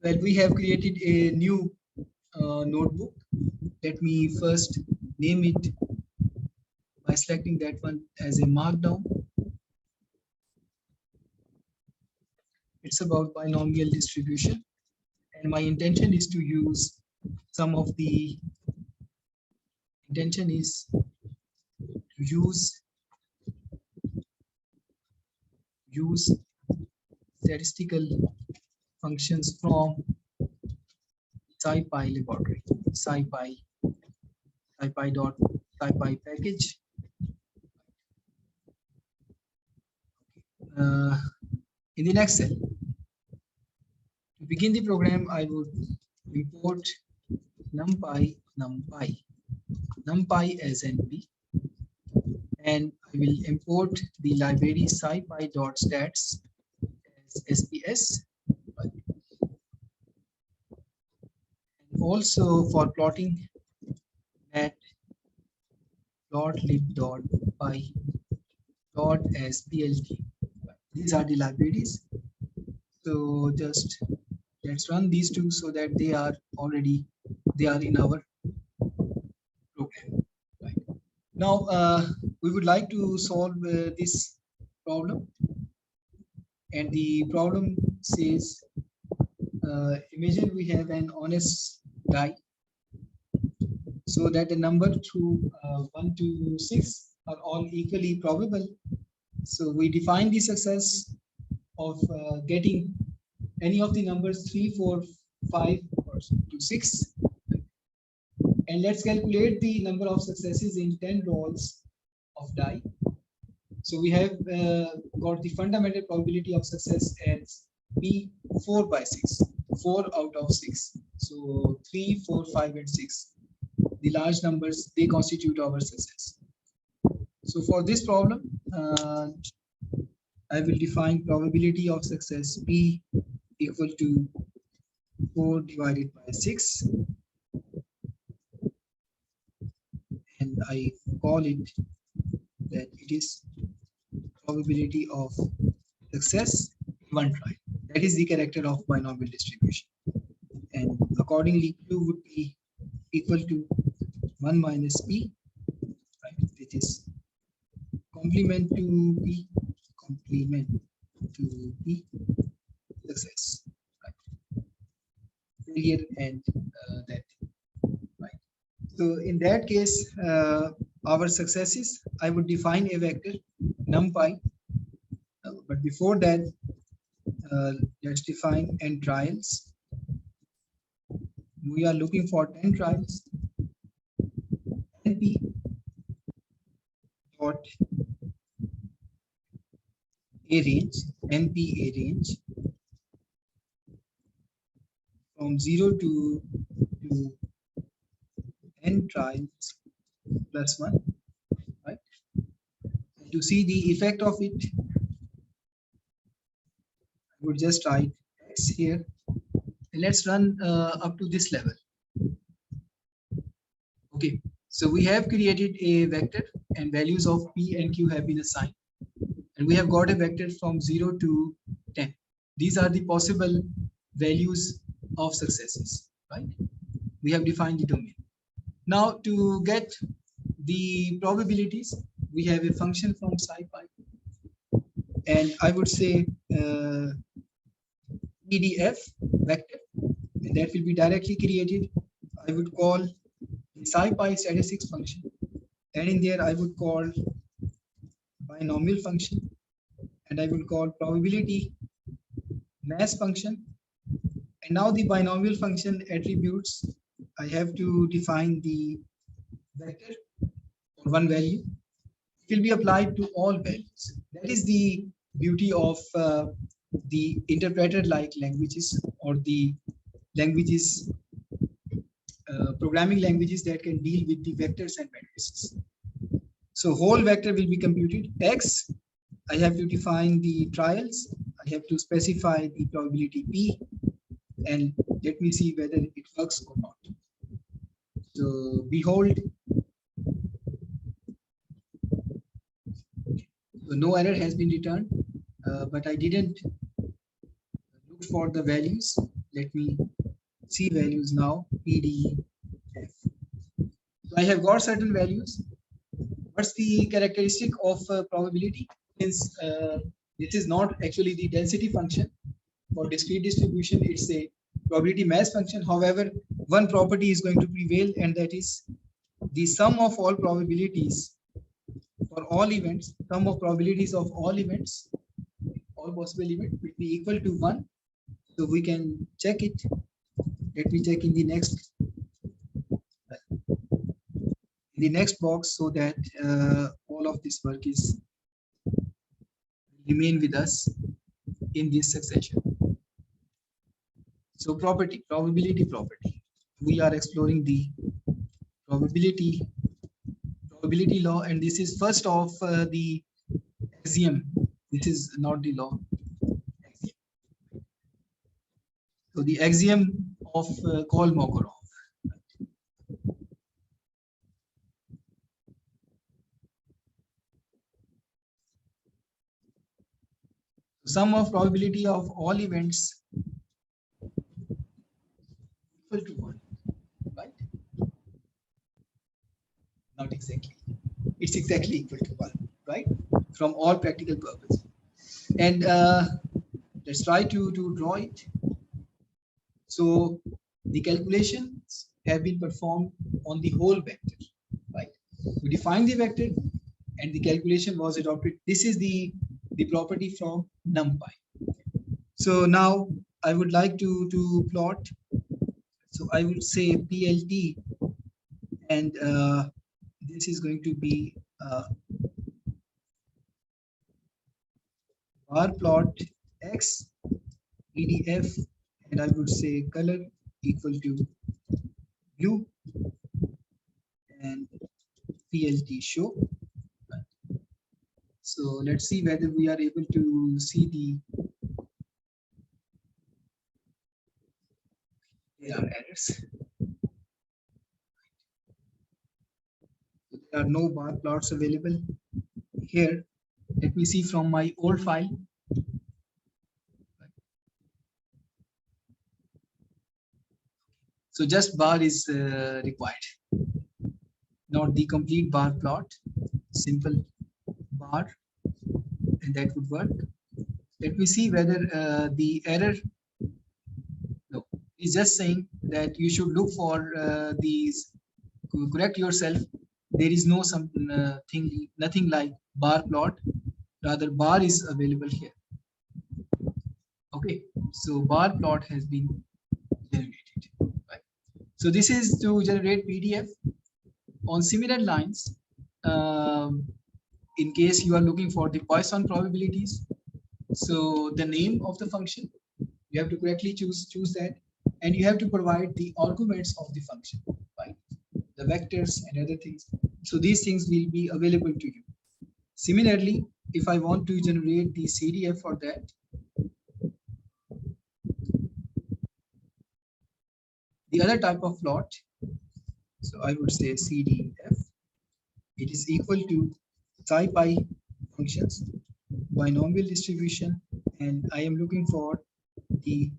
Well, we have created a new notebook. Let me first name it by selecting that one as a markdown. It's about binomial distribution, and my intention is to use some of the intention is to use statistical functions from scipy laboratory, scipy package. In the next cell, to begin the program, I would import numpy as np, and I will import the library scipy.stats as sps. And also for plotting, at plotlib.py as plt. These are the libraries. So just let's run these two so that they are in our program. Right. Now we would like to solve this problem, and the problem says imagine we have an honest die so that the number through 1 to 6 are all equally probable. So we define the success of getting any of the numbers 3, 4, 5 or to 6, and let's calculate the number of successes in 10 rolls of die. So we have got the fundamental probability of success as p 4 by 6, 4 out of 6. So 3, 4, 5 and 6, the large numbers, they constitute our success. So for this problem, I will define probability of success p equal to 4 divided by 6, and I call it that it is probability of success one try. That is the character of binomial distribution, and accordingly q would be equal to 1 minus p, right, which is complement to p success, right, failure and that, right. So in that case, our successes, I would define a vector numpy, but before that, let's define n trials. We are looking for 10 trials. np dot a range, np a range from 0 to n trials plus 1, right? And to see the effect of it, I would just write x here. And let's run up to this level. Okay, so we have created a vector and values of p and q have been assigned, and we have got a vector from 0 to 10. These are the possible values of successes, right? We have defined the domain. Now to get the probabilities, we have a function from scipy, and I would say edf vector, and that will be directly created. I would call the scipy statistics function, and in there I would call binomial function, and I will call probability mass function. And now the binomial function attributes, I have to define the vector for one value. It will be applied to all values. That is the beauty of the interpreter-like languages, or the languages, programming languages that can deal with the vectors and matrices. So whole vector will be computed. X, I have to define the trials. I have to specify the probability p, and let me see whether it works or not. So behold, so no error has been returned, but I didn't look for the values. let me see values now. PDF. So I have got certain values. What's the characteristic of probability? Since this is not actually the density function for discrete distribution, it's a probability mass function. However, one property is going to prevail, and that is the sum of all probabilities for all events, sum of probabilities of all events, all possible events will be equal to 1. So we can check it. Let me check in the next box, so that all of this work is remain with us in this succession. So probability property. We are exploring the probability law, and this is first of the axiom. This is not the law. So the axiom of Kolmogorov. Sum of probability of all events equal to 1, right? Not exactly. It's exactly equal to 1, right? From all practical purposes. And let's try to draw it. So the calculations have been performed on the whole vector, right? We define the vector and the calculation was adopted. This is the property from NumPy. So now I would like to plot. So I would say PLT, and this is going to be bar plot X PDF, and I would say color equal to blue, and PLT show. So let's see whether we are able to see there are errors. There are no bar plots available here. Let me see from my old file. So just bar is required, not the complete bar plot, simple bar, and that would work. Let me see whether the error, no, is just saying that you should look for these, correct yourself. There is no nothing like bar plot, rather bar is available here. Okay, so bar plot has been generated, right? So this is to generate PDF. On similar lines, in case you are looking for the Poisson probabilities, so the name of the function, you have to correctly choose that, and you have to provide the arguments of the function, right? The vectors and other things. So these things will be available to you. Similarly, if I want to generate the CDF for that, the other type of plot, so I would say CDF, it is equal to scipy functions, binomial distribution, and I am looking for the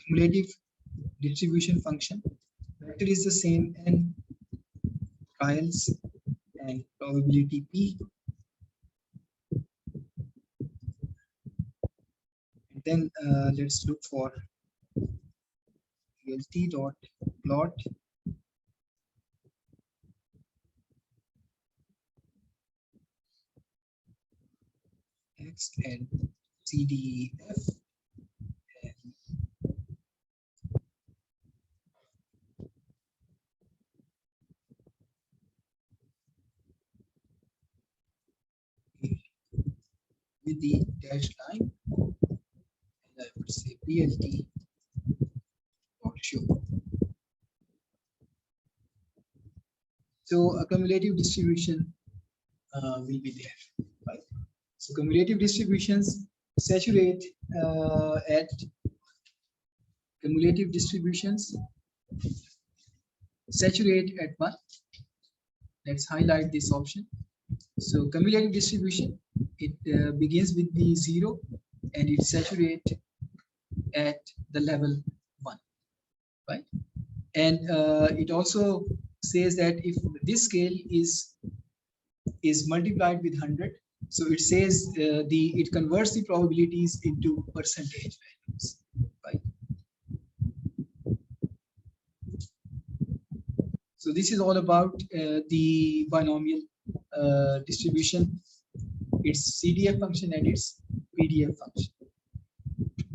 cumulative distribution function. Vector is the same, n trials and probability p. And then let's look for lt.plot x and CDF, and with the dashed line, and I would say PLT dot show. So a cumulative distribution will be there, right? So cumulative distributions saturate at cumulative distributions saturate at 1. Let's highlight this option. So cumulative distribution, it begins with the 0 and it saturates at the level right? And it also says that if this scale is multiplied with 100, so it says it converts the probabilities into percentage values, right? So this is all about the binomial distribution, its CDF function and its PDF function.